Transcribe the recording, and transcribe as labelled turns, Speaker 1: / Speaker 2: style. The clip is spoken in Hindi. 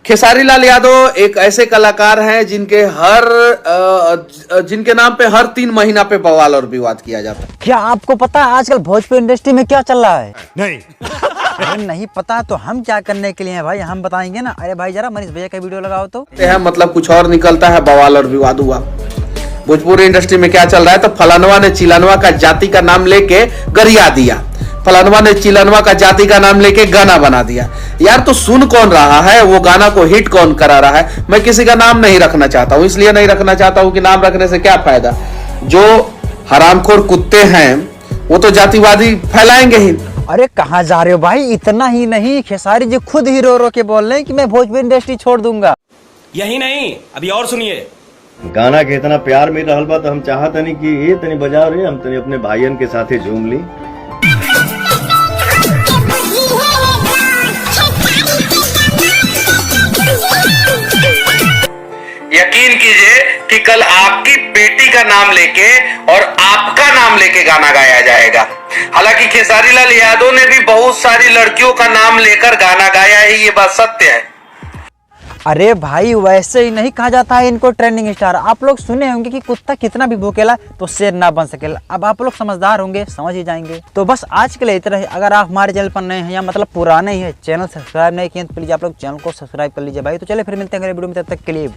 Speaker 1: खेसारी लाल यादव एक ऐसे कलाकार हैं जिनके नाम पे हर 3 महीना पे बवाल और विवाद किया जाता है।
Speaker 2: क्या आपको पता है आजकल भोजपुरी इंडस्ट्री में क्या चल रहा है?
Speaker 3: नहीं।
Speaker 2: अरे नहीं पता तो हम क्या करने के लिए हैं भाई, हम बताएंगे ना। अरे भाई जरा मनीष भैया का वीडियो लगाओ तो।
Speaker 1: मतलब कुछ और निकलता है, बवाल और विवाद हुआ। भोजपुरी इंडस्ट्री में क्या चल रहा है, तो फलानवा ने चिलनवा का जाति का नाम लेके गरिया दिया, फलानवा ने चिलनवा का जाति का नाम लेके गाना बना दिया। यार तो सुन कौन रहा है, वो गाना को हिट कौन करा रहा है? मैं किसी का नाम नहीं रखना चाहता हूँ, इसलिए नहीं रखना चाहता हूँ कि नाम रखने से क्या फायदा। जो हरामखोर कुत्ते हैं वो तो जातिवादी फैलाएंगे ही।
Speaker 2: अरे कहाँ जा रहे हो भाई? इतना ही नहीं, खेसारी जी खुद ही रो रो के बोल रहे हैं कि मैं भोजपुरी इंडस्ट्री छोड़ दूंगा।
Speaker 4: यही नहीं, अभी और सुनिए।
Speaker 5: गाना के इतना प्यार मिल रहा बा तो हम चाहत नहीं कि ये तनी बजाओ रे, हम तनी अपने भाईयन के साथे झूम ली।
Speaker 1: यकीन कीजिए कि कल आपकी बेटी का नाम लेके और आपका नाम लेके गाना गाया जाएगा। हालांकि खेसारी लाल यादव ने भी बहुत सारी लड़कियों का नाम लेकर गाना गाया है, ये बात सत्य है।
Speaker 2: अरे भाई वैसे ही नहीं कहा जाता है इनको ट्रेंडिंग स्टार। आप लोग सुने होंगे कि कुत्ता कितना भी भूखेला तो शेर ना बन सकेला। अब आप लोग समझदार होंगे, समझ ही जाएंगे। तो बस आज के लिए इतना ही। अगर आप हमारे चैनल पर नए हैं या मतलब पुराने ही है, चैनल सब्सक्राइब नहीं किए तो प्लीज आप लोग चैनल को सब्सक्राइब कर लीजिए भाई। तो चले फिर मिलते हैं अगले वीडियो में, तब तक के लिए।